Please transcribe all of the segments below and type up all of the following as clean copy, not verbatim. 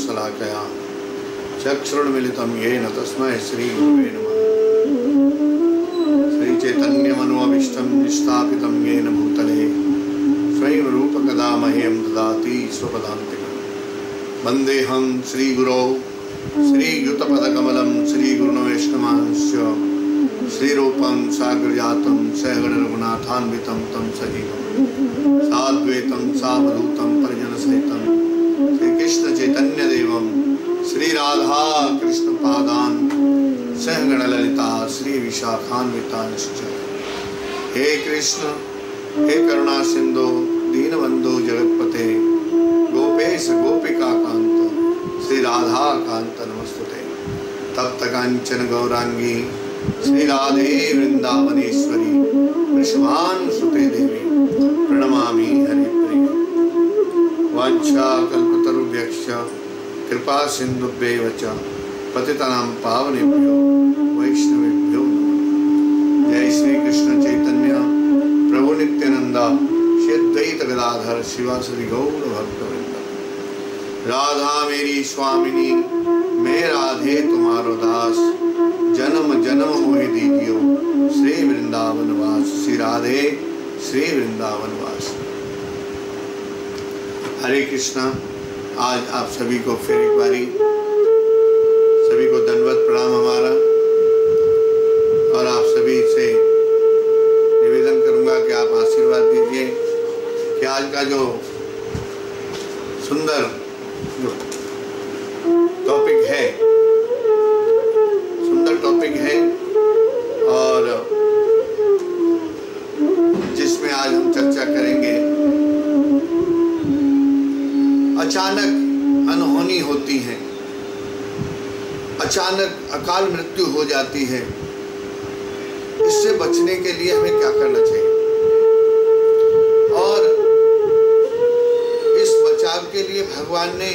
शलाकया चक्षुरुन्मीलितं येन तस्मै श्रीगुरुवे नमः। श्रीचैतन्यमनोभीष्टं स्थापितं येन भूतले स्वयं रूपकदा मह्यं ददाति स्वपदान्तिकं। वन्देऽहं श्रीगुरौ श्रीयुतपदकमलं श्रीगुरुन् वैष्णवांश्च श्रीरूपं साग्रजातं सहगण रघुनाथान्वितं तं सजीवं साद्वैतं सावधूतं परिजनसहितं श्रीकृष्ण चैतन्यदेवं श्रीराधा कृष्णपादान् सहगण ललिता श्रीविशाखान्वितांश्च। हे कृष्ण हे करुणा सिंधु दीनबंधु जगत्पते गोपेश गोपिका कांत श्री राधा कांत नमस्तुते। तप्त कांचन गौरांगी श्री राधे वृंदावनेश्वरी वृषभानुसुते देवी प्रणमामि हरिप्रिय। वाञ्छा कल्पतरुभ्यश्च कृपा सिन्धुभ्येव च पतितानां पावनेभ्यो वैष्णवेभ्यो नमः। जय श्री कृष्ण चैतन्य प्रभु नित्यानंद श्री अद्वैत गदाधर शिवासुरी गौर भक्तवृंद। राधा मेरी स्वामिनी मैं राधे तुम्हारो दास जन्म जन्म मोहि दीजियो श्री वृंदावन वास। श्री राधे श्री वृंदावन वास। हरे कृष्णा। आज आप सभी को फिर एक बारी सभी को दंडवत प्रणाम हमारा, और आप सभी से निवेदन करूंगा कि आप आशीर्वाद दीजिए कि आज का जो सुंदर जो टॉपिक है, सुंदर टॉपिक है, और जिसमें आज हम चर्चा करेंगे अचानक अनहोनी होती है, अचानक अकाल मृत्यु हो जाती है, इससे बचने के लिए हमें क्या करना चाहिए, और इस बचाव के लिए भगवान ने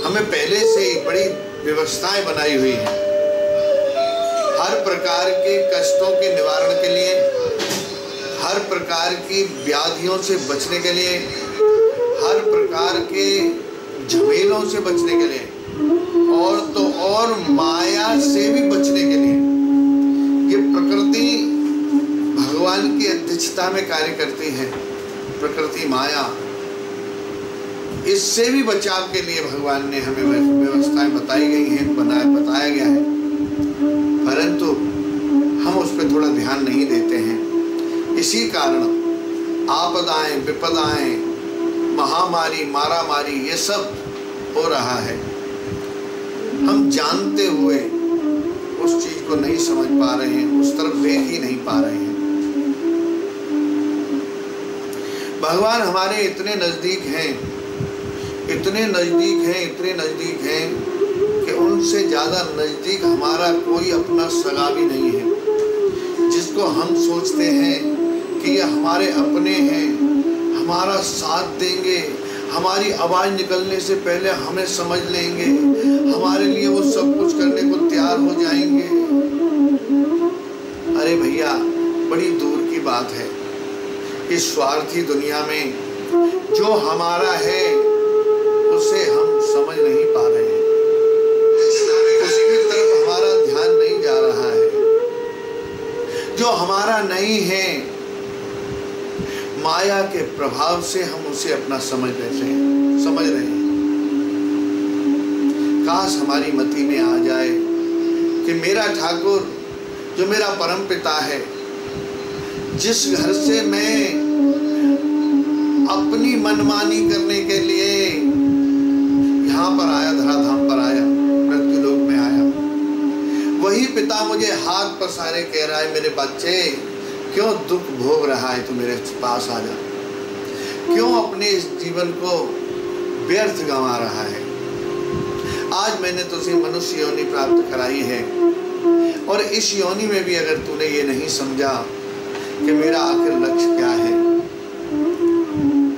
हमें पहले से ही बड़ी व्यवस्थाएं बनाई हुई हैं। हर प्रकार के कष्टों के निवारण के लिए, हर प्रकार की व्याधियों से बचने के लिए, हर प्रकार के झमेलों से बचने के लिए, और तो और माया से भी बचने के लिए ये प्रकृति भगवान की अध्यक्षता में कार्य करती है। प्रकृति माया, इससे भी बचाव के लिए भगवान ने हमें व्यवस्थाएं बताई गई हैं, बताया गया है, परंतु हम उस पर थोड़ा ध्यान नहीं देते हैं। इसी कारण आपदाएं, विपदाएं, महामारी, मारामारी, ये सब हो रहा है। हम जानते हुए उस चीज को नहीं समझ पा रहे हैं, उस तरफ देख ही नहीं पा रहे हैं। भगवान हमारे इतने नजदीक हैं, इतने नजदीक हैं, इतने नजदीक हैं कि उनसे ज्यादा नजदीक हमारा कोई अपना सगा भी नहीं है, जिसको हम सोचते हैं कि ये हमारे अपने हैं, हमारा साथ देंगे, हमारी आवाज निकलने से पहले हमें समझ लेंगे, हमारे लिए वो सब कुछ करने को तैयार हो जाएंगे। अरे भैया, बड़ी दूर की बात है। इस स्वार्थी दुनिया में जो हमारा है उसे हम समझ नहीं पा रहे हैं, उसकी तरफ हमारा ध्यान नहीं जा रहा है। जो हमारा नहीं है, माया के प्रभाव से हम उसे अपना समझ रहे हैं। काश हमारी मति में आ जाए कि मेरा ठाकुर जो मेरा परम पिता है, जिस घर से मैं अपनी मनमानी करने के लिए यहाँ पर आया, धराधाम पर आया, मृत्यु लोक में आया, वही पिता मुझे हाथ पसारे कह रहा है, मेरे बच्चे क्यों दुख भोग रहा है, तू मेरे पास आ जा, क्यों अपने इस जीवन को व्यर्थ गंवा रहा है। आज मैंने तुझे मनुष्य योनि प्राप्त कराई है, और इस योनि में भी अगर तूने ये नहीं समझा कि मेरा आखिर लक्ष्य क्या है,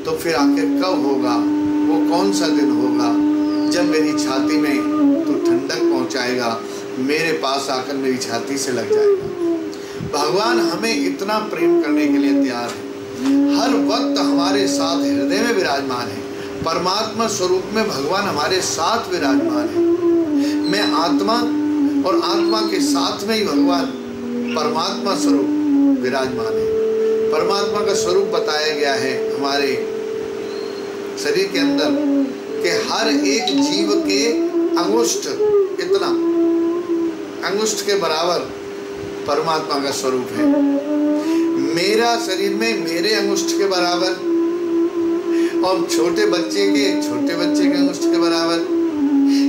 तो फिर आखिर कब होगा, वो कौन सा दिन होगा जब मेरी छाती में तू ठंडक पहुंचाएगा, मेरे पास आकर मेरी छाती से लग जाएगा। भगवान हमें इतना प्रेम करने के लिए तैयार है, हर वक्त हमारे साथ हृदय में विराजमान है, परमात्मा स्वरूप में भगवान हमारे साथ विराजमान है। मैं आत्मा और आत्मा के साथ में ही भगवान परमात्मा स्वरूप विराजमान है। परमात्मा का स्वरूप बताया गया है हमारे शरीर के अंदर कि हर एक जीव के अंगुष्ठ, इतना अंगुष्ठ के बराबर परमात्मा का स्वरूप है। मेरा शरीर में मेरे अंगुष्ठ के बराबर और छोटे बच्चे के अंगुष्ठ के बराबर,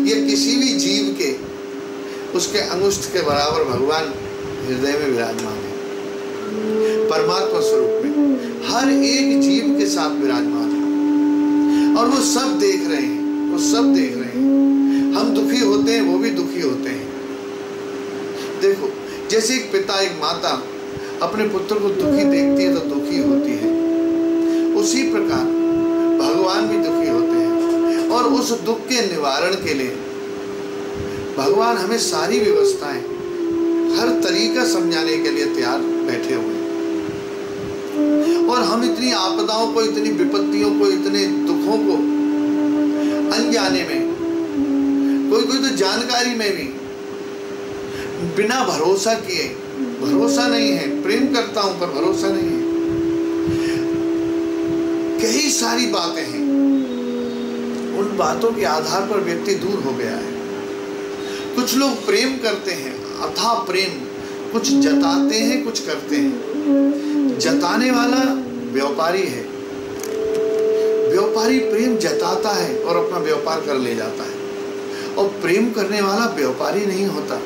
या किसी भी जीव के उसके अंगुष्ठ के बराबर भगवान हृदय में विराजमान है। परमात्मा स्वरूप में हर एक जीव के साथ विराजमान है और वो सब देख रहे हैं, वो सब देख रहे हैं। हम दुखी होते हैं, वो भी दुखी होते हैं। देखो, जैसे एक पिता एक माता अपने पुत्र को दुखी देखती है तो दुखी होती है, उसी प्रकार भगवान भी दुखी होते हैं और उस दुख के निवारण के लिए भगवान हमें सारी व्यवस्थाएं, हर तरीका समझाने के लिए तैयार बैठे हुए हैं। और हम इतनी आपदाओं को, इतनी विपत्तियों को, इतने दुखों को अनजाने में, कोई तो जानकारी में भी बिना भरोसा किए, भरोसा नहीं है, प्रेम करता हूं पर भरोसा नहीं है, कई सारी बातें हैं, उन बातों के आधार पर व्यक्ति दूर हो गया है। कुछ लोग प्रेम करते हैं, अथाह प्रेम, कुछ जताते हैं, कुछ करते हैं। जताने वाला व्यापारी है, व्यापारी प्रेम जताता है और अपना व्यापार कर ले जाता है, और प्रेम करने वाला व्यापारी नहीं होता।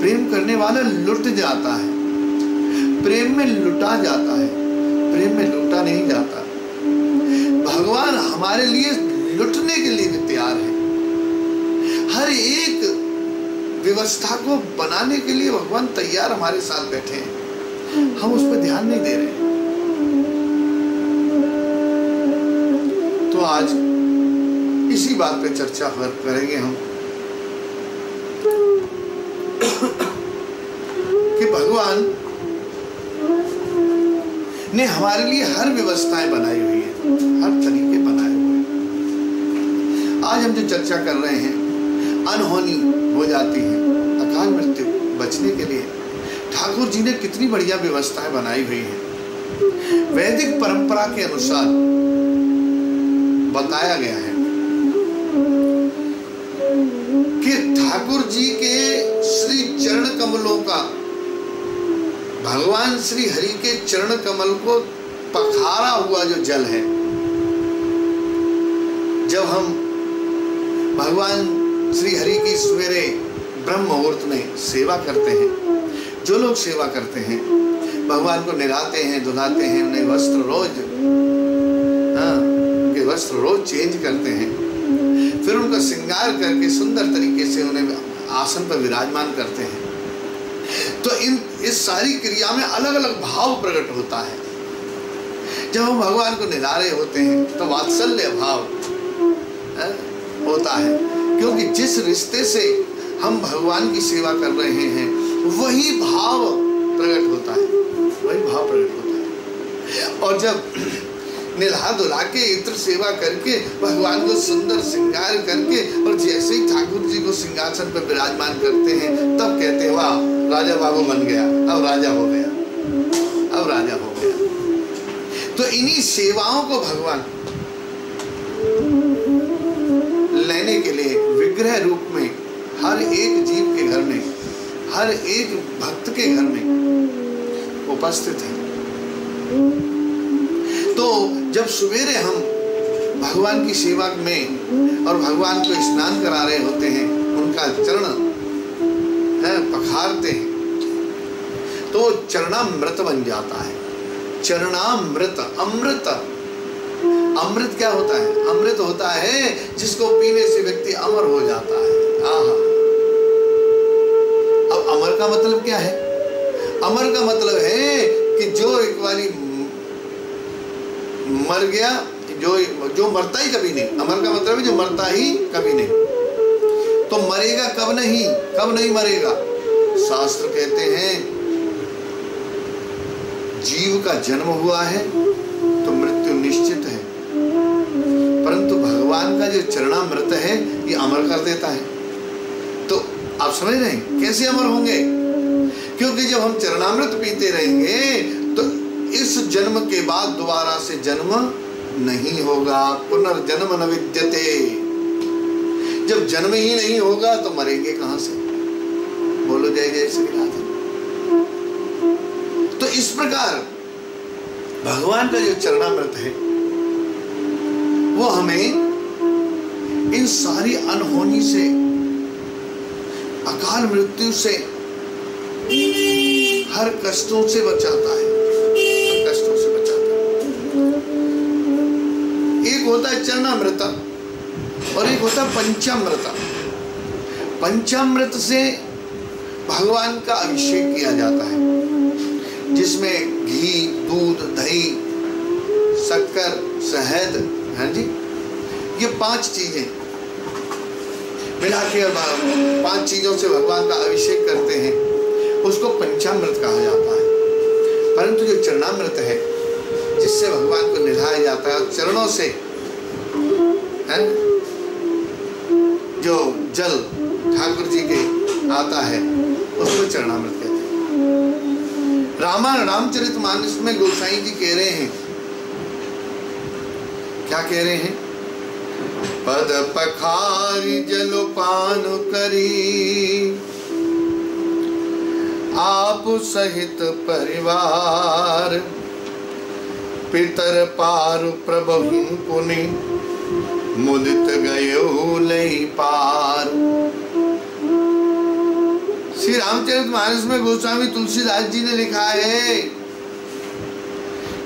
प्रेम करने वाला लुट जाता है, प्रेम में लुटा जाता है, प्रेम में लूटा नहीं जाता। भगवान हमारे लिए लुटने के लिए भी तैयार है। हर एक व्यवस्था को बनाने के लिए भगवान तैयार हमारे साथ बैठे हैं, हम उस पर ध्यान नहीं दे रहे। तो आज इसी बात पे चर्चा करेंगे हम कि भगवान ने हमारे लिए हर व्यवस्थाएं बनाई हुई है, हर तरीके बनाए हुए हैं। आज हम जो चर्चा कर रहे हैं, अनहोनी हो जाती है, अकाल मृत्यु बचने के लिए ठाकुर जी ने कितनी बढ़िया व्यवस्थाएं बनाई हुई हैं। वैदिक परंपरा के अनुसार बताया गया है कि ठाकुर जी के श्री चरण कमलों का, भगवान श्री हरि के चरण कमल को पखारा हुआ जो जल है, जब हम भगवान श्री हरि की सवेरे ब्रह्म मुहूर्त में सेवा करते हैं, जो लोग सेवा करते हैं, भगवान को नहलाते हैं, धुलाते हैं, उन्हें वस्त्र रोज चेंज करते हैं, फिर उनका श्रृंगार करके सुंदर तरीके से उन्हें आसन पर विराजमान करते हैं, तो इस सारी क्रिया में अलग अलग भाव प्रकट होता है। जब हम भगवान को नहला रहे होते हैं तो वात्सल्य भाव होता है, क्योंकि जिस रिश्ते से हम भगवान की सेवा कर रहे हैं वही भाव प्रकट होता है, वही भाव प्रकट होता है। और जब नहला धुला के इत्र सेवा करके भगवान को सुंदर श्रृंगार करके और जैसे ही ठाकुर जी को सिंहासन पर विराजमान करते हैं, तब कहते हैं वाह राजा बाबू बन गया, अब राजा हो गया, अब राजा हो गया। तो इन्हीं सेवाओं को भगवान लेने के लिए विग्रह रूप में हर एक जीव के घर में, हर एक भक्त के घर में उपस्थित है। तो जब सवेरे हम भगवान की सेवा में और भगवान को स्नान करा रहे होते हैं, उनका चरण पखारते हैं, तो चरणामृत बन जाता है। चरणामृत, अमृत, अमृत क्या होता है? अमृत होता है जिसको पीने से व्यक्ति अमर हो जाता है। आहा, अब अमर का मतलब क्या है? अमर का मतलब है कि जो एक बारी मर गया, जो मरता ही कभी नहीं। अमर का मतलब है जो मरता ही कभी नहीं। तो मरेगा कब नहीं, कब नहीं मरेगा? शास्त्र कहते हैं जीव का जन्म हुआ है तो मृत्यु निश्चित है। भगवान का जो चरणामृत है ये अमर कर देता है। तो आप समझ रहे हैं कैसे अमर होंगे? क्योंकि जब हम चरणामृत पीते रहेंगे तो इस जन्म के बाद दोबारा से जन्म नहीं होगा। पुनर्जन्म न विद्यते। जब जन्म ही नहीं होगा तो मरेंगे कहां से? बोलो जय जय श्री राधे। तो इस प्रकार भगवान का जो चरणामृत है वो हमें इन सारी अनहोनी से, अकाल मृत्यु से, हर कष्टों से बचाता है। हर कष्टों से बचाता है। एक होता है चरणामृत और एक होता है पंचामृत। पंचामृत से भगवान का अभिषेक किया जाता है, जिसमें घी, दूध, दही, शक्कर, शहद, है जी, ये 5 चीजें मिला के 5 चीजों से भगवान का अभिषेक करते हैं, उसको पंचामृत कहा जाता है। परंतु जो चरणामृत है, जिससे भगवान को निधाया जाता है, चरणों से है जो जल ठाकुर जी के आता है, उसको चरणामृत कहते हैं। रामचरितमानस में गोसाई जी कह रहे हैं, क्या कह रहे हैं? पद पखारी जलपान करी, आप सहित परिवार, पितर पार प्रभु पुनि, मुदित गयो लई पार। श्री रामचरितमानस में गोस्वामी तुलसीदास जी ने लिखा है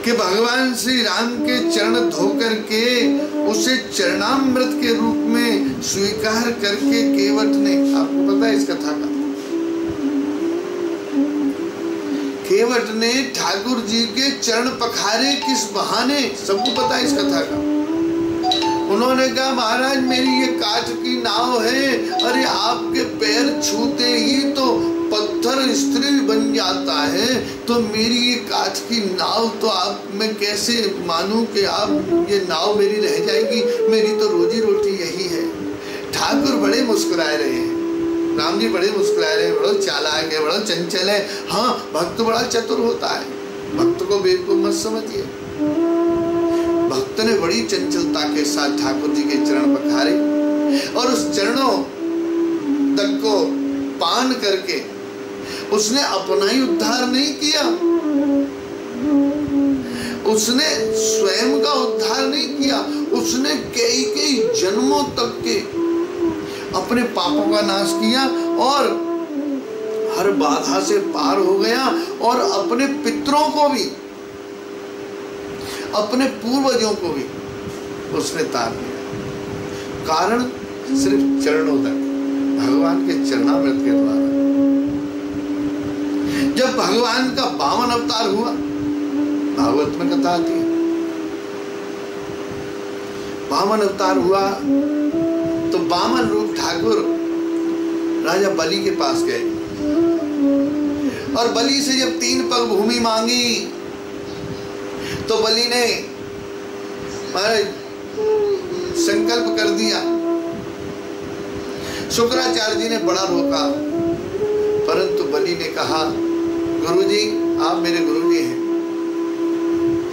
कि भगवान श्री राम के चरण धोकर के उसे चरणामृत के रूप में स्वीकार करके केवट ने, आपको पता है इस कथा का, केवट ने ठाकुर जी के चरण पखारे किस बहाने? सबको पता है इस कथा का। उन्होंने कहा महाराज मेरी ये काठ की नाव है, अरे आपके पैर छूते ही तो पत्थर स्त्री बन जाता है, तो मेरी ये काठ की नाव तो आप, मैं कैसे मानूं कि आप ये नाव मेरी रह जाएगी? मेरी तो रोजी रोटी यही है। ठाकुर बड़े मुस्कुराए रहे हैं, राम जी बड़े मुस्कुराए रहे हैं, बड़ा चालाक है, बड़ा चंचल है। हाँ, भक्त बड़ा चतुर होता है, भक्त को बेवकूफ मत समझिए। भक्त ने बड़ी चंचलता के साथ ठाकुर जी के चरण पखारे और उस चरणों तक को पान करके उसने अपना ही उद्धार नहीं किया, उसने स्वयं का उद्धार नहीं किया, उसने कई जन्मों तक के अपने पापों का नाश किया और हर बाधा से पार हो गया और अपने पितरों को भी, अपने पूर्वजों को भी उसने तार दिया। कारण सिर्फ चरणों तक, भगवान के चरणामृत के द्वारा। जब भगवान का 52 अवतार हुआ, भागवत में कथा आती है, 52 अवतार हुआ तो 52 रूप ठाकुर राजा बलि के पास गए और बलि से जब 3 पग भूमि मांगी तो बलि ने महाराज संकल्प कर दिया। शुक्राचार्य जी ने बड़ा रोका, परंतु बलि ने कहा गुरुजी आप मेरे गुरुजी हैं,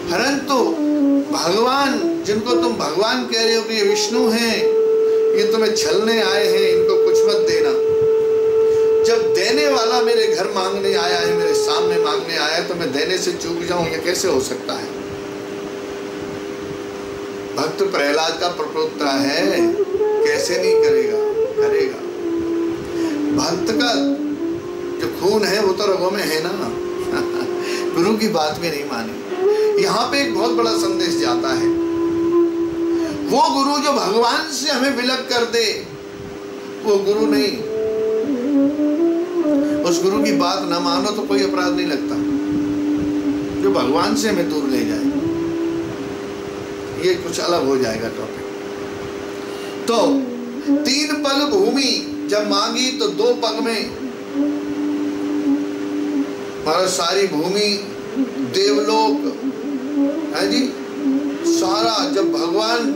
परंतु भगवान जिनको तुम भगवान कह रहे हो कि ये विष्णु हैं, ये तुम्हें छलने आए हैं, इनको कुछ मत देना। जब देने वाला मेरे घर मांगने आया है, मेरे सामने मांगने आया है, तो मैं देने से चूक जाऊं, ये कैसे हो सकता है? भक्त प्रहलाद का प्रपुत्र है, कैसे नहीं करेगा? करेगा। भक्त का जो खून है वो तो रगों में है ना। गुरु की बात भी नहीं मानी। यहाँ पे एक बहुत बड़ा संदेश जाता है, वो गुरु जो भगवान से हमें विलग कर दे वो गुरु नहीं। उस गुरु की बात न मानो तो कोई अपराध नहीं लगता, जो भगवान से हमें दूर ले जाए, ये कुछ अलग हो जाएगा टॉपिक। तो 3 पग भूमि जब मांगी तो 2 पग में हमारा सारी भूमि, देवलोक है जी, सारा। जब भगवान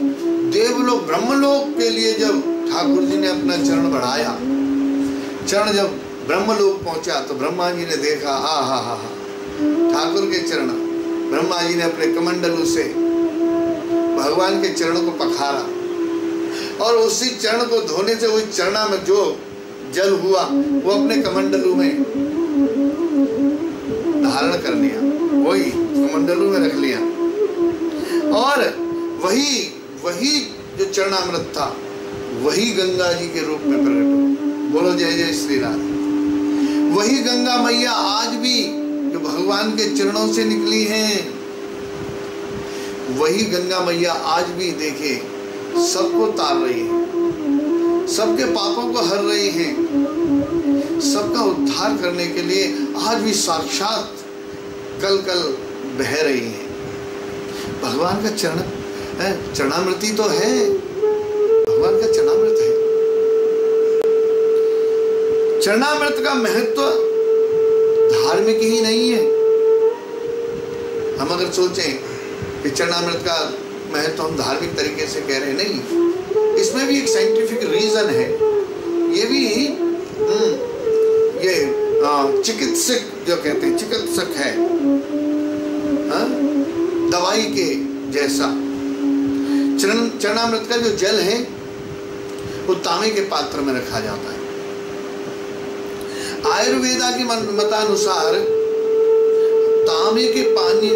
देवलोक ब्रह्मलोक के लिए जब ठाकुर जी ने अपना चरण बढ़ाया, चरण जब ब्रह्मलोक पहुंचा तो ब्रह्मा जी ने देखा, हा ठाकुर के चरण। ब्रह्मा जी ने अपने कमंडलू से भगवान के चरणों को पखारा और उसी चरण को धोने से उस चरणा में जो जल हुआ वो अपने कमंडलू में धारण कर लिया, वही कमंडलू में रख लिया और वही जो चरणामृत था वही गंगा जी के रूप में प्रकट हुआ। बोलो जय जय श्री राधे। वही गंगा मैया आज भी जो भगवान के चरणों से निकली हैं, वही गंगा मैया आज भी देखे सबको तार रही है, सबके पापों को हर रही है, सबका उद्धार करने के लिए आज भी साक्षात कल कल बह रही है। भगवान का चरणामृति तो है, भगवान का चरणामृत है। चरणामृत का महत्व धार्मिक ही नहीं है। हम अगर सोचें कि चरणामृत का महत्व हम धार्मिक तरीके से कह रहे हैं, नहीं, इसमें भी एक साइंटिफिक रीजन है। ये भी ये चिकित्सक जो कहते हैं, चिकित्सक है, दवाई के जैसा। चरणामृत का जो जल है वो तांबे के पात्र में रखा जाता है। आयुर्वेदा के मतानुसार तांबे के पानी,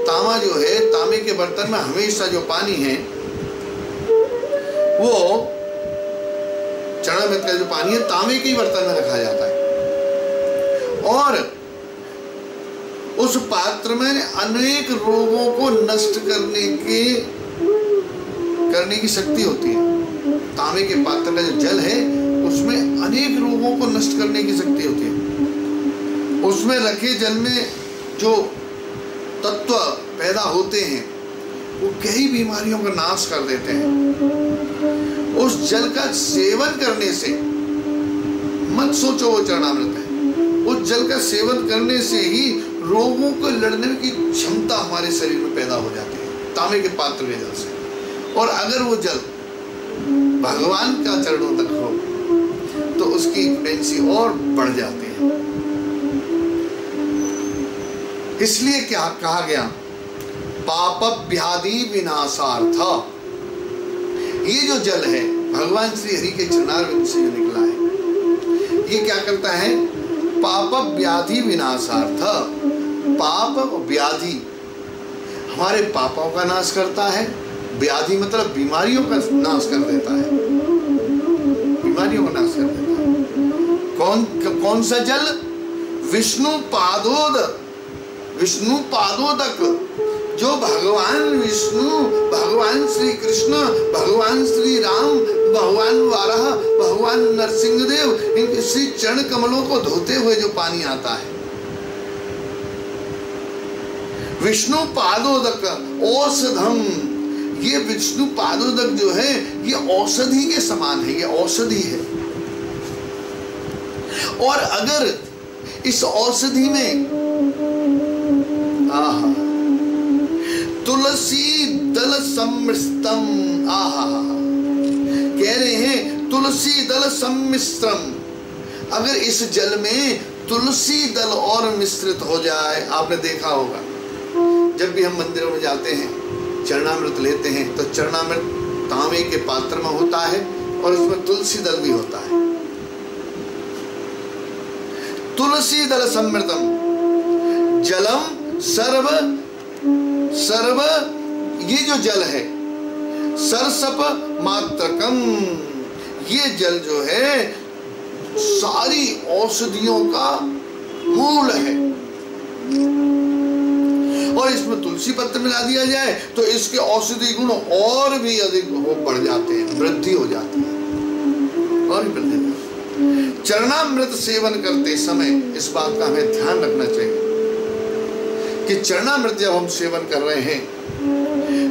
तांबा जो है, तांबे के बर्तन में हमेशा जो पानी है वो चरणामृत का जो पानी है तांबे के बर्तन में रखा जाता है और उस पात्र में अनेक रोगों को नष्ट करने की शक्ति होती है। तांबे के पात्र का जो जल है उसमें अनेक रोगों को नष्ट करने की शक्ति होती है। उसमें रखे जल में जो तत्व पैदा होते हैं वो कई बीमारियों का नाश कर देते हैं। उस जल का सेवन करने से, मत सोचो वो चरणामृत है, उस जल का सेवन करने से ही रोगों को लड़ने की क्षमता हमारे शरीर में पैदा हो जाती है, तांबे के पात्र के जल से। और अगर वो जल भगवान का चरणों तक हो तो उसकी इम्पेंसी और बढ़ जाती है। इसलिए क्या कहा गया, पाप व्याधि विनाशार्थ। ये जो जल है भगवान श्री हरि के चरणारविंद से जो निकला है, ये क्या करता है, पाप व्याधि विनाशार्थ। पाप व्याधि, हमारे पापों का नाश करता है। व्याधि मतलब बीमारियों का नाश कर देता है, बीमारियों का नाश कर देता है। कौन सा जल, विष्णु पादोदक। विष्णु पादोदक जो भगवान विष्णु, भगवान श्री कृष्ण, भगवान श्री राम, भगवान वाराह, भगवान नरसिंहदेव, इन श्री चरण कमलों को धोते हुए जो पानी आता है, विष्णु पादोदक औषधम। ये विष्णु पादोदक जो है ये औषधि के समान है, ये औषधि है। और अगर इस औषधि में तुलसी दल सम्मिश्रम, कह रहे हैं तुलसी दल सम्मिश्रम, अगर इस जल में तुलसी दल और मिश्रित हो जाए। आपने देखा होगा जब भी हम मंदिरों में जाते हैं, चरणामृत लेते हैं तो चरणामृत तांबे के पात्र में होता है और उसमें तुलसी दल भी होता है। तुलसी दल सम्मिश्रम जलम सर्व, ये जो जल है सरसप मात्रकम, ये जल जो है सारी औषधियों का मूल है। और इसमें तुलसी पत्र मिला दिया जाए तो इसके औषधि गुण और भी अधिक हो बढ़ जाते हैं, वृद्धि हो जाती है और भी वृद्धि। चरणामृत सेवन करते समय इस बात का हमें ध्यान रखना चाहिए कि चरणामृत जब हम सेवन कर रहे हैं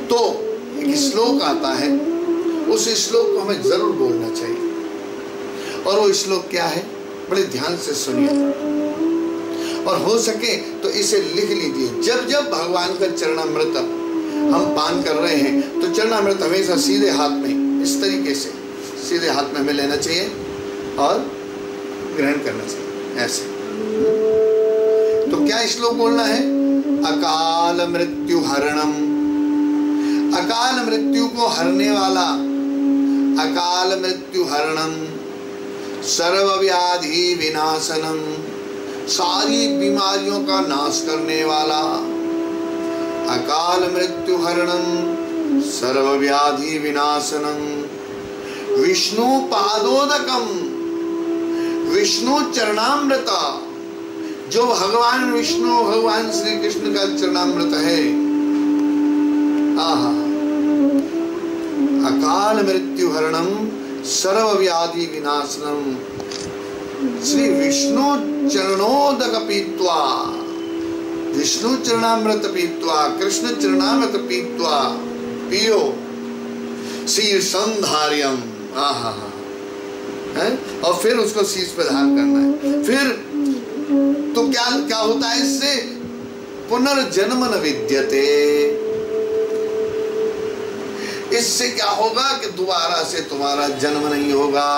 तो एक श्लोक आता है, उस श्लोक को हमें जरूर बोलना चाहिए। और वो श्लोक क्या है, बड़े ध्यान से सुनिए और हो सके तो इसे लिख लीजिए। जब जब भगवान का चरणामृत हम पान कर रहे हैं तो चरणामृत हमेशा सीधे हाथ में, इस तरीके से सीधे हाथ में हमें लेना चाहिए और ग्रहण करना चाहिए ऐसे। तो क्या श्लोक बोलना है? अकाल मृत्यु हरणम, अकाल मृत्यु को हरने वाला, अकाल मृत्यु हरणम, सर्व व्याधि विनाशनम, सारी बीमारियों का नाश करने वाला, अकाल मृत्यु हरणम सर्व व्याधि विनाशनम, विष्णु पादोदकम, विष्णु चरणामृत, जो भगवान विष्णु भगवान श्री कृष्ण का चरणामृत है। आहा, अकाल मृत्यु हरणम सर्व व्याधि विनाशनम, श्री विष्णु चरणोदक पीत्वा, विष्णु चरणामृत पीत्वा, कृष्ण चरणामृत पीत्वा, पियो शीर्षम धार्यम। आहा, है? और फिर उसको शीर्ष पे धारण करना है। फिर तो क्या क्या होता है इससे? पुनर्जन्म न विद्यते, इससे क्या होगा कि दोबारा से तुम्हारा जन्म नहीं होगा,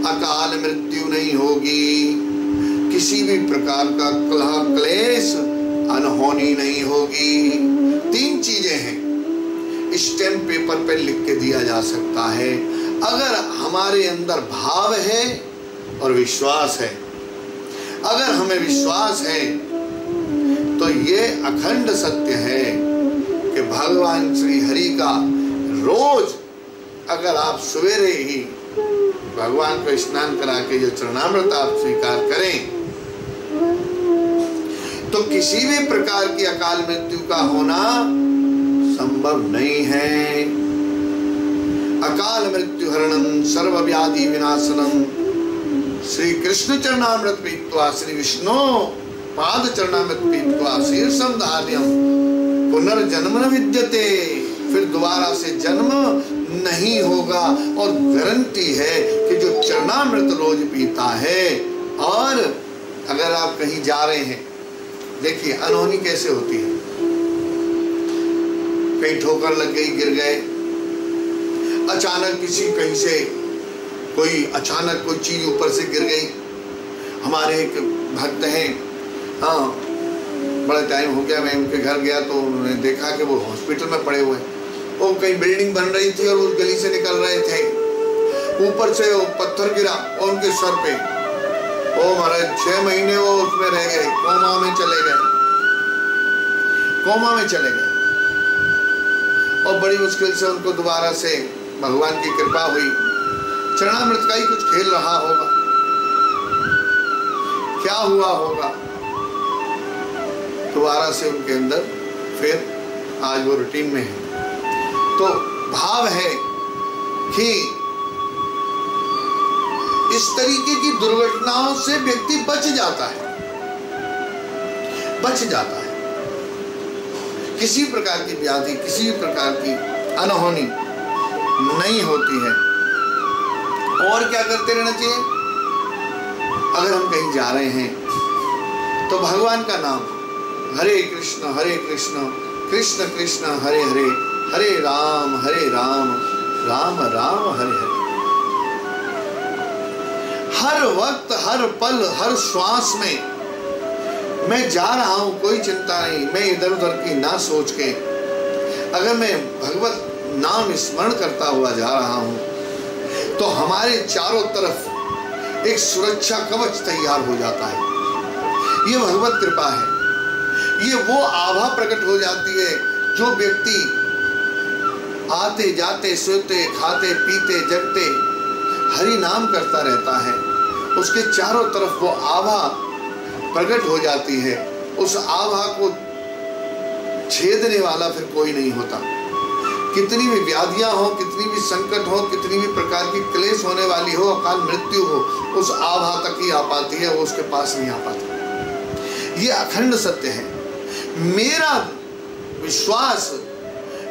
अकाल मृत्यु नहीं होगी, किसी भी प्रकार का कलह क्लेश अनहोनी नहीं होगी। 3 चीजें हैं, स्टैम्प पेपर पे लिख के दिया जा सकता है अगर हमारे अंदर भाव है और विश्वास है। अगर हमें विश्वास है तो ये अखंड सत्य है कि भगवान श्री हरि का रोज अगर आप सवेरे ही भगवान को स्नान करा के जो चरणामृत आप स्वीकार करें तो किसी भी प्रकार की अकाल मृत्यु का होना संभव नहीं है। अकाल मृत्यु हरणम सर्व व्याधि विनाशनम, श्री कृष्ण चरणामृत पीत्वा, श्री विष्णु पाद चरणामृत पीत्वा, शीर्षम धार्यम, पुनर्जन्म न विद्यते, फिर दोबारा से जन्म नहीं होगा। और गारंटी है कि जो चरणामृत रोज पीता है, और अगर आप कहीं जा रहे हैं, देखिए अनहोनी कैसे होती है, कहीं ठोकर लग गई, गिर गए, अचानक किसी कहीं से कोई अचानक कोई चीज ऊपर से गिर गई। हमारे एक भक्त हैं, हाँ बड़ा टाइम हो गया, मैं उनके घर गया तो उन्होंने देखा कि वो हॉस्पिटल में पड़े हुए, वो कहीं बिल्डिंग बन रही थी और उस गली से निकल रहे थे, ऊपर से वो पत्थर गिरा और उनके सर पे, ओ महाराज 6 महीने वो उसमें रह गए, कोमा में चले गए, कोमा में चले गए। और बड़ी मुश्किल से उनको दोबारा से भगवान की कृपा हुई, चरणामृत का ही कुछ खेल रहा होगा, क्या हुआ होगा, दोबारा से उनके अंदर फिर आज वो रूटीन में है। तो भाव है कि इस तरीके की दुर्घटनाओं से व्यक्ति बच जाता है, बच जाता है। किसी प्रकार की व्याधि, किसी प्रकार की अनहोनी नहीं होती है। और क्या करते रहना चाहिए? अगर हम कहीं जा रहे हैं तो भगवान का नाम, हरे कृष्ण कृष्ण कृष्ण हरे हरे, हरे राम राम राम हरे हरे। हर वक्त, हर पल, हर श्वास में मैं जा रहा हूं, कोई चिंता नहीं, मैं इधर उधर की ना सोच के अगर मैं भगवत नाम स्मरण करता हुआ जा रहा हूं तो हमारे चारों तरफ एक सुरक्षा कवच तैयार हो जाता है। ये भगवत कृपा है। ये वो आभा प्रकट हो जाती है जो व्यक्ति आते जाते सोते खाते पीते जगते हरि नाम करता रहता है, उसके चारों तरफ वो आभा प्रकट हो जाती है। उस आभा को छेदने वाला फिर कोई नहीं होता। कितनी भी व्याधियां हो, कितनी भी संकट हो, कितनी भी प्रकार की क्लेश होने वाली हो, अकाल मृत्यु हो, उस आभा तक ही आ पाती है, वो उसके पास नहीं आ पाती। ये अखंड सत्य है। मेरा विश्वास,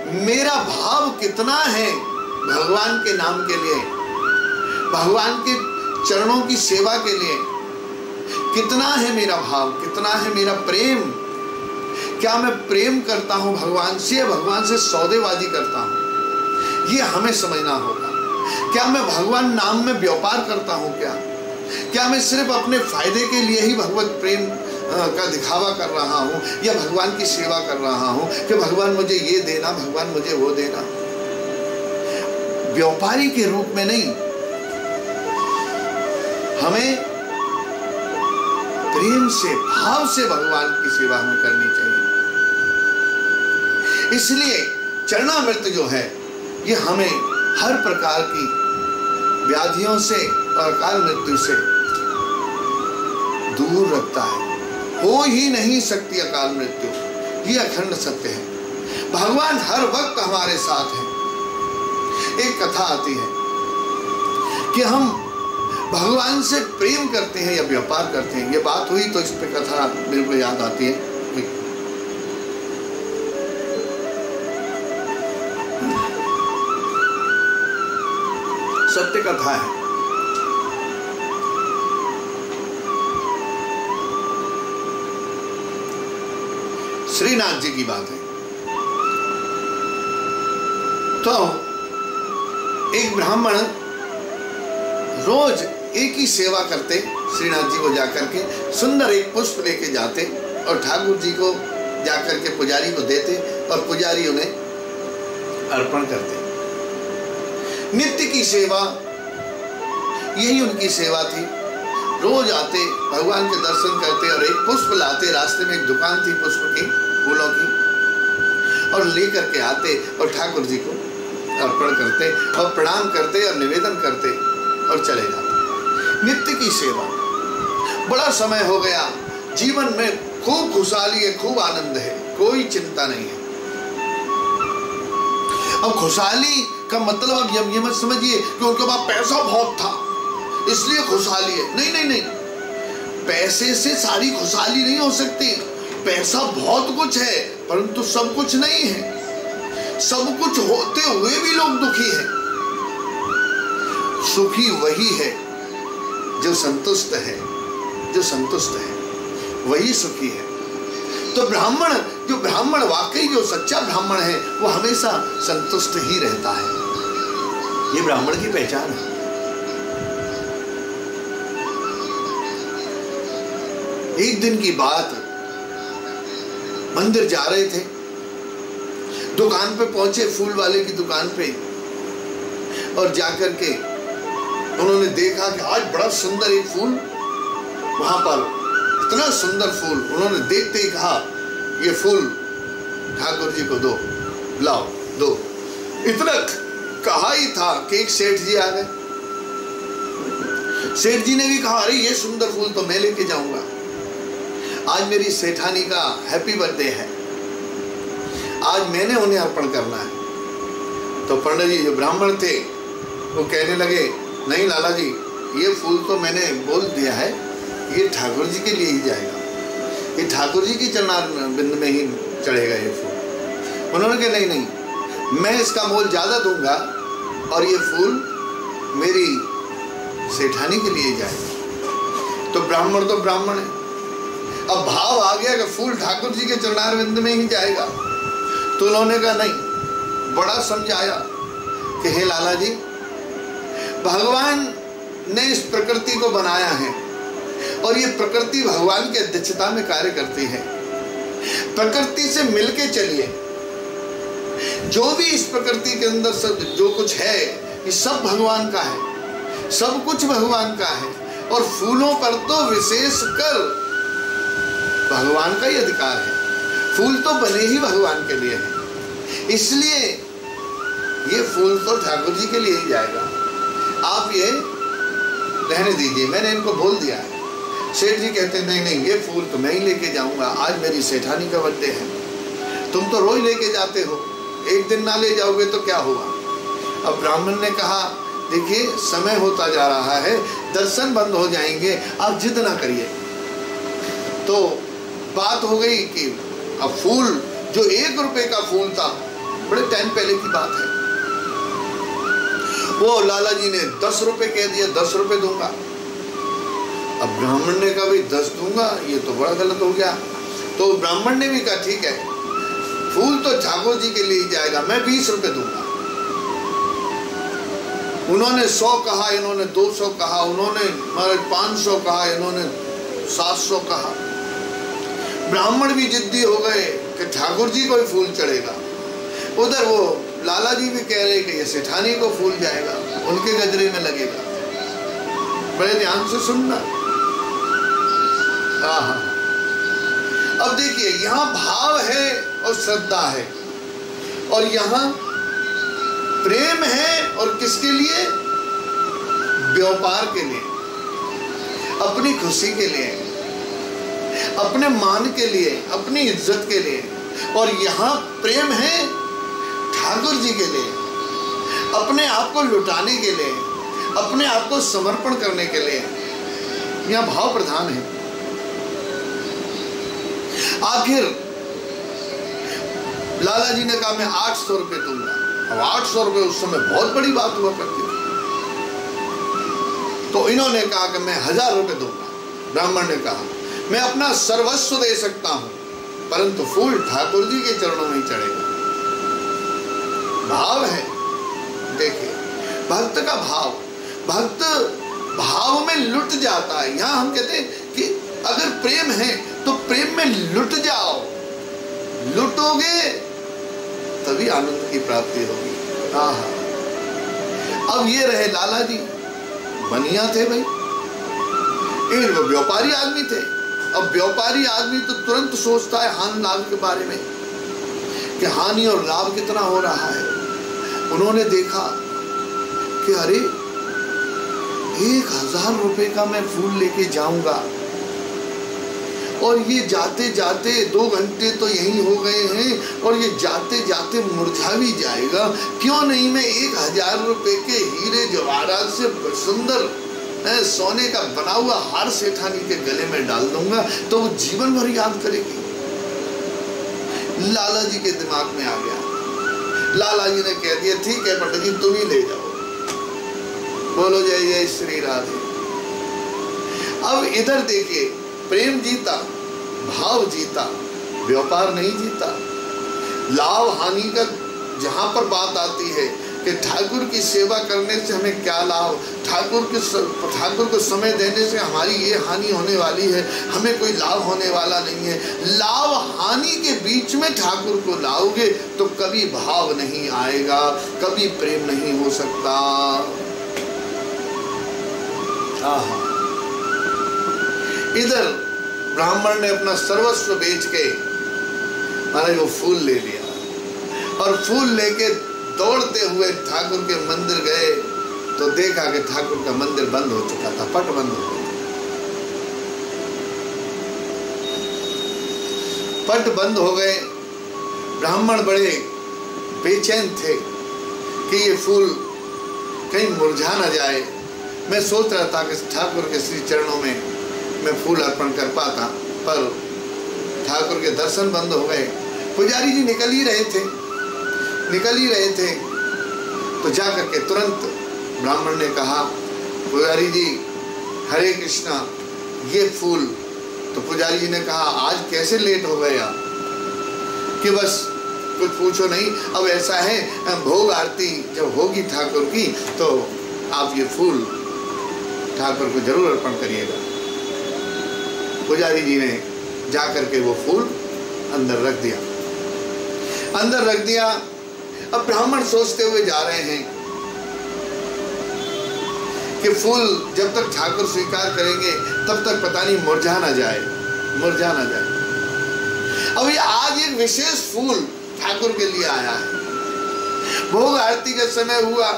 मेरा भाव कितना है भगवान के नाम के लिए, भगवान के चरणों की सेवा के लिए, कितना है मेरा भाव, कितना है मेरा प्रेम, क्या मैं प्रेम करता हूं भगवान से या भगवान से सौदेबाजी करता हूं, ये हमें समझना होगा। क्या मैं भगवान नाम में व्यापार करता हूं, क्या मैं सिर्फ अपने फायदे के लिए ही भगवत प्रेम का दिखावा कर रहा हूं, या भगवान की सेवा कर रहा हूं कि भगवान मुझे ये देना, भगवान मुझे वो देना। व्यापारी के रूप में नहीं, हमें प्रेम से, भाव से भगवान की सेवा हमें करनी चाहिए। इसलिए चरणामृत जो है ये हमें हर प्रकार की व्याधियों से और अकाल मृत्यु से दूर रखता है। हो ही नहीं सकती अकाल मृत्यु, ये अखंड सत्य है। भगवान हर वक्त हमारे साथ है। एक कथा आती है कि हम भगवान से प्रेम करते हैं या व्यापार करते हैं। ये बात हुई तो इस पे कथा मेरे को याद आती है। सत्य कथा है। श्रीनाथ जी की बात है। तो एक ब्राह्मण रोज एक ही सेवा करते, श्रीनाथ जी को जाकर के सुंदर एक पुष्प लेके जाते और ठाकुर जी को जाकर के पुजारी को देते और पुजारी उन्हें अर्पण करते। नित्य की सेवा, यही उनकी सेवा थी। रोज आते, भगवान के दर्शन करते और एक पुष्प लाते। रास्ते में एक दुकान थी पुष्प की, फूलों की, और लेकर के आते और ठाकुर जी को अर्पण करते और प्रणाम करते और निवेदन करते और चले जाते। नित्य की सेवा। बड़ा समय हो गया, जीवन में खूब खुशहाली है, खूब आनंद है, कोई चिंता नहीं है। अब खुशहाली का मतलब अब ये मत समझिए कि उनके पास पैसा बहुत था इसलिए खुशहाली है। नहीं नहीं नहीं, पैसे से सारी खुशहाली नहीं हो सकती। पैसा बहुत कुछ है परंतु सब कुछ नहीं है। सब कुछ होते हुए भी लोग दुखी हैं। सुखी वही है जो संतुष्ट है, जो संतुष्ट है वही सुखी है। तो ब्राह्मण, जो ब्राह्मण वाकई जो सच्चा ब्राह्मण है वो हमेशा संतुष्ट ही रहता है। ये ब्राह्मण की पहचान है। एक दिन की बात, मंदिर जा रहे थे, दुकान पे पहुंचे, फूल वाले की दुकान पे, और जाकर के उन्होंने देखा कि आज बड़ा सुंदर एक फूल वहां पर, इतना सुंदर फूल। उन्होंने देखते ही कहा ये फूल ठाकुर जी को दो, लाओ दो। इतना कहा ही था कि एक सेठ जी आ गए। सेठ जी ने भी कहा अरे ये सुंदर फूल तो मैं लेके जाऊंगा, आज मेरी सेठानी का हैप्पी बर्थडे है, आज मैंने उन्हें अर्पण करना है। तो पंडित जी जो ब्राह्मण थे वो कहने लगे नहीं लाला जी, ये फूल तो मैंने बोल दिया है, ये ठाकुर जी के लिए ही जाएगा, ये ठाकुर जी की चरणारविंद में ही चढ़ेगा ये फूल। उन्होंने कहा नहीं नहीं, मैं इसका मोल ज़्यादा दूंगा और ये फूल मेरी सेठानी के लिए जाएगा। तो ब्राह्मण है। अब भाव आ गया कि फूल ठाकुर जी के चरणारविंद में ही जाएगा। तो उन्होंने कहा नहीं, बड़ा समझाया कि हे लाला जी, भगवान ने इस प्रकृति को बनाया है और ये प्रकृति भगवान की अध्यक्षता में कार्य करती है। प्रकृति से मिलके चलिए। जो भी इस प्रकृति के अंदर सब जो कुछ है ये सब भगवान का है, सब कुछ भगवान का है। और फूलों पर तो विशेष कर भगवान का ही अधिकार है। फूल तो बने ही भगवान के लिए है, इसलिए ये फूल तो ठाकुर जी के लिए ही जाएगा, आप ये रहने दीजिए, मैंने इनको बोल दिया है। सेठ जी कहते नहीं नहीं, ये फूल तो मैं ही लेके जाऊंगा, आज मेरी सेठानी का बर्थडे है। तुम तो रोज लेके जाते हो, एक दिन ना ले जाओगे तो क्या हुआ। अब ब्राह्मण ने कहा देखिए समय होता जा रहा है, दर्शन बंद हो जाएंगे, आप जिद ना करिए। तो बात हो गई कि अब फूल जो 1 रुपए का फूल था, बड़े टाइम पहले की बात है, वो लाला जी ने 10 रुपए कह दिया, 10 रुपए दूंगा। अब ब्राह्मण ने कहा भाई 10 दूंगा, ये तो बड़ा गलत हो गया। तो ब्राह्मण ने भी कहा ठीक है, फूल तो ठाकुर जी के लिए ही जाएगा, मैं 20 रुपए दूंगा। उन्होंने 100 कहा, इन्होंने 200 कहा, उन्होंने 500 कहा, इन्होंने 700 कहा। ब्राह्मण भी जिद्दी हो गए कि ठाकुर जी को ही फूल चढ़ेगा। उधर वो लाला जी भी कह रहे कि ये सेठानी को फूल जाएगा, उनके गजरे में लगेगा। बड़े ध्यान से सुनना। हाँ, अब देखिए यहां भाव है और श्रद्धा है, और यहां प्रेम है, और किसके लिए? व्यापार के लिए, अपनी खुशी के लिए, अपने मान के लिए, अपनी इज्जत के लिए। और यहां प्रेम है ठाकुर जी के लिए, अपने आप को लुटाने के लिए, अपने आप को समर्पण करने के लिए। यहां भाव प्रधान है। आखिर लाला जी ने कहा मैं 800 रुपए दूंगा। अब 800 रुपए उस समय बहुत बड़ी बात हुआ करती थी। तो इन्होंने कहा कि मैं 1000 रुपए दूंगा। ब्राह्मण ने कहा मैं अपना सर्वस्व दे सकता हूं, परंतु फूल ठाकुर जी के चरणों में ही चढ़ेगा। भाव है। देखिए भक्त का भाव, भक्त भाव में लुट जाता है। यहां हम कहते हैं कि अगर प्रेम है तो प्रेम में लुट जाओ, लुटोगे तभी आनंद की प्राप्ति होगी। अब ये रहे लाला जी, बनिया थे भाई, वो व्यापारी आदमी थे। अब व्यापारी आदमी तो तुरंत सोचता है हानि लाभ के बारे में कि हानि और लाभ कितना हो रहा है। उन्होंने देखा कि अरे 1000 रुपए का मैं फूल लेके जाऊंगा और ये जाते जाते 2 घंटे तो यही हो गए हैं और ये जाते जाते मुरझा भी जाएगा। क्यों नहीं मैं 1000 रुपए के हीरे जवाहरात से सुंदर सोने का बना हुआ हार सेठानी के गले में डाल दूंगा, तो वो जीवन भर याद करेगी। लाला जी के दिमाग में आ गया। लाला जी ने कह दिया ठीक है पंडित जी तुम ही ले जाओ। बोलो जय जय श्री राधे। अब इधर देखिए प्रेम जीता, भाव जीता, व्यापार नहीं जीता। लाभ हानि का जहां पर बात आती है कि ठाकुर की सेवा करने से हमें क्या लाभ, ठाकुर को समय देने से हमारी ये हानि होने वाली है, हमें कोई लाभ होने वाला नहीं है। लाभ हानि के बीच में ठाकुर को लाओगे तो कभी भाव नहीं आएगा, कभी प्रेम नहीं हो सकता। इधर ब्राह्मण ने अपना सर्वस्व बेच के माने वो फूल ले लिया और फूल लेके दौड़ते हुए ठाकुर के मंदिर गए तो देखा कि ठाकुर का मंदिर बंद हो चुका था, पट बंद हो गया। पट बंद हो गए। ब्राह्मण बड़े बेचैन थे कि ये फूल कहीं मुरझा ना जाए। मैं सोच रहा था कि ठाकुर के श्री चरणों में मैं फूल अर्पण कर पाता, पर ठाकुर के दर्शन बंद हो गए। पुजारी जी निकल ही रहे थे तो जाकर के तुरंत ब्राह्मण ने कहा पुजारी जी हरे कृष्णा ये फूल। तो पुजारी जी ने कहा आज कैसे लेट हो गए आप? कि बस कुछ पूछो नहीं, अब ऐसा है भोग आरती जब होगी ठाकुर की तो आप ये फूल ठाकुर को जरूर अर्पण करिएगा। पुजारी जी ने जाकर के वो फूल अंदर रख दिया। अब ब्राह्मण सोचते हुए जा रहे हैं कि फूल जब तक ठाकुर स्वीकार करेंगे तब तक पता नहीं मुरझा ना जाए। अब ये आज एक विशेष फूल ठाकुर के लिए आया है। भोग आरती का समय हुआ,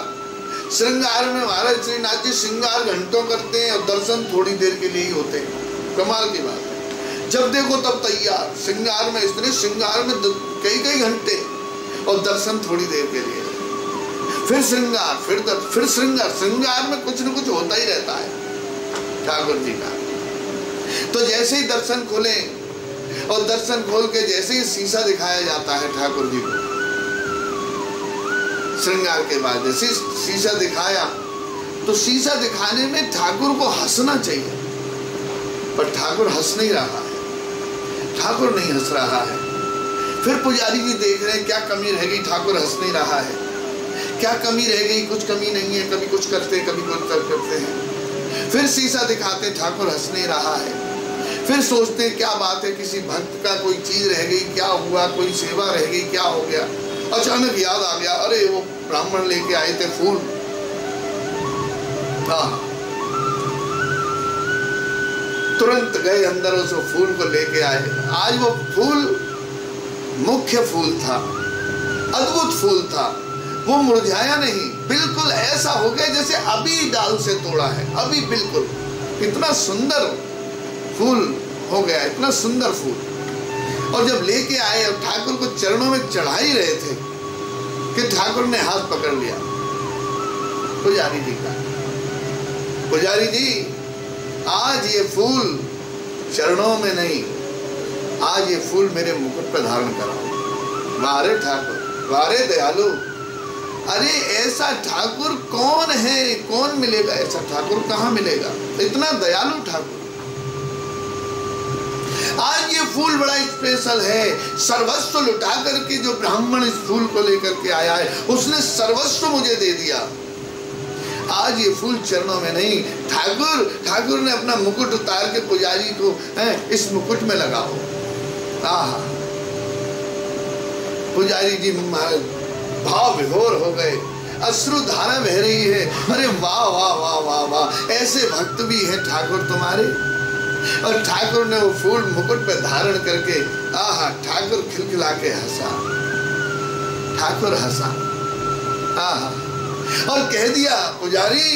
श्रृंगार में महाराज श्रीनाथ जी श्रृंगार घंटों करते हैं और दर्शन थोड़ी देर के लिए ही होते हैं। कमाल की बात है, जब देखो तब तैयार श्रृंगार में, इसलिए श्रृंगार में कई घंटे और दर्शन थोड़ी देर के लिए, फिर श्रृंगार, फिर श्रृंगार में कुछ न कुछ होता ही रहता है ठाकुर जी का। तो जैसे ही दर्शन खोले और दर्शन खोल के जैसे ही शीशा दिखाया जाता है ठाकुर जी को, श्रृंगार के बाद जैसे शीशा दिखाया तो शीशा दिखाने में ठाकुर को हंसना चाहिए, पर ठाकुर हंस नहीं रहा है। ठाकुर नहीं हंस रहा है। फिर पुजारी जी देख रहे हैं क्या कमी रह गई, ठाकुर हंस नहीं रहा है, क्या कमी रह गई, कुछ कमी नहीं है, कभी कुछ करते कभी कुछ करते हैं। फिर शीशा दिखाते, ठाकुर हंस नहीं रहा है। फिर सोचते हैं क्या बात है, किसी भक्त का कोई चीज रह गई, क्या हुआ, कोई सेवा रह गई, क्या हो गया। अचानक याद आ गया, अरे वो ब्राह्मण लेके आए थे फूल, हाँ, तुरंत गए अंदर उस फूल को लेके आए। आज वो फूल मुख्य फूल था, अद्भुत फूल था, वो मुरझाया नहीं, बिल्कुल ऐसा हो गया जैसे अभी डाल से तोड़ा है, अभी बिल्कुल। इतना सुंदर फूल हो गया, इतना सुंदर फूल। और जब लेके आए और ठाकुर को चरणों में चढ़ा ही रहे थे कि ठाकुर ने हाथ पकड़ लिया पुजारी जी का। पुजारी जी, आज ये फूल चरणों में नहीं, आज ये फूल मेरे मुकुट पर धारण कराओ। वारे ठाकुर, वारे दयालु, अरे ऐसा ठाकुर कौन है, कौन मिलेगा, ऐसा ठाकुर कहाँ मिलेगा, इतना दयालु ठाकुर। आज ये फूल बड़ा स्पेशल है, सर्वस्व लुटा करके जो ब्राह्मण इस फूल को लेकर के आया है, उसने सर्वस्व मुझे दे दिया। आज ये फूल चरणों में नहीं, ठाकुर ने अपना मुकुट उतार के पुजारी को इस मुकुट में लगाओ। आहा, पुजारी जी भाव विभोर हो गए, अश्रु धारा बह रही है। अरे वाह वाह वाह वाह वाह, ऐसे भक्त भी हैं ठाकुर तुम्हारे। और ठाकुर ने वो फूल मुकुट पे धारण करके, आहा, ठाकुर खिलखिला के हंसा, ठाकुर हंसा, आहा, और कह दिया, पुजारी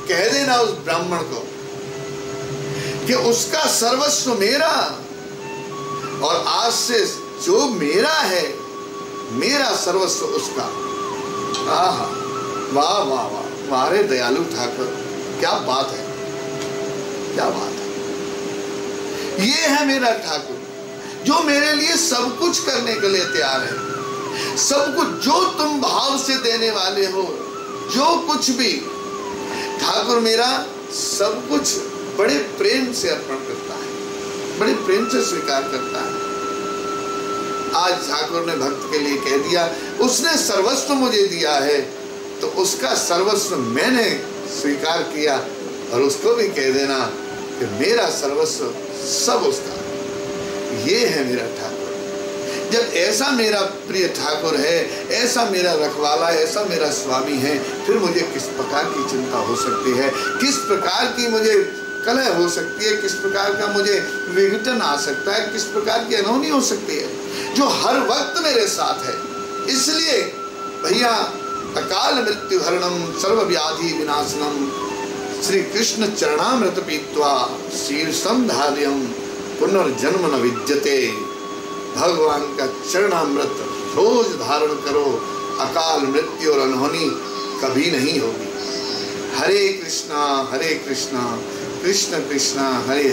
कह देना उस ब्राह्मण को कि उसका सर्वस्व मेरा, और आज से जो मेरा है, मेरा सर्वस्व उसका। आहा, वाह वाह वाह, मारे दयालु ठाकुर, क्या बात है, क्या बात है। ये है मेरा ठाकुर जो मेरे लिए सब कुछ करने के लिए तैयार है। सब कुछ जो तुम भाव से देने वाले हो, जो कुछ भी, ठाकुर मेरा सब कुछ बड़े प्रेम से अर्पण करता है, बड़े प्रेम से स्वीकार करता है। आज ठाकुर ने भक्त के लिए कह दिया, उसने सर्वस्व मुझे दिया है, तो उसका सर्वस्व मैंने स्वीकार किया। और उसको भी कह देना कि मेरा सर्वस्व सब उसका। ये है मेरा ठाकुर। जब ऐसा मेरा प्रिय ठाकुर है, ऐसा मेरा रखवाला है, ऐसा मेरा स्वामी है, फिर मुझे किस प्रकार की चिंता हो सकती है, किस प्रकार की मुझे कलह हो सकती है, किस प्रकार का मुझे विघटन आ सकता है, किस प्रकार की अनहोनी हो सकती है, जो हर वक्त मेरे साथ है। इसलिए भैया, अकाल मृत्यु हरणम सर्व व्याधि विनाशनम श्री कृष्ण चरणामृत पीत्वा शीर्षम धार्यम पुनर्जन्म न विद्यते। भगवान का चरणामृत रोज धारण करो, अकाल मृत्यु और अनहोनी कभी नहीं होगी। हरे कृष्णा कृष्ण कृष्ण हरे हरे।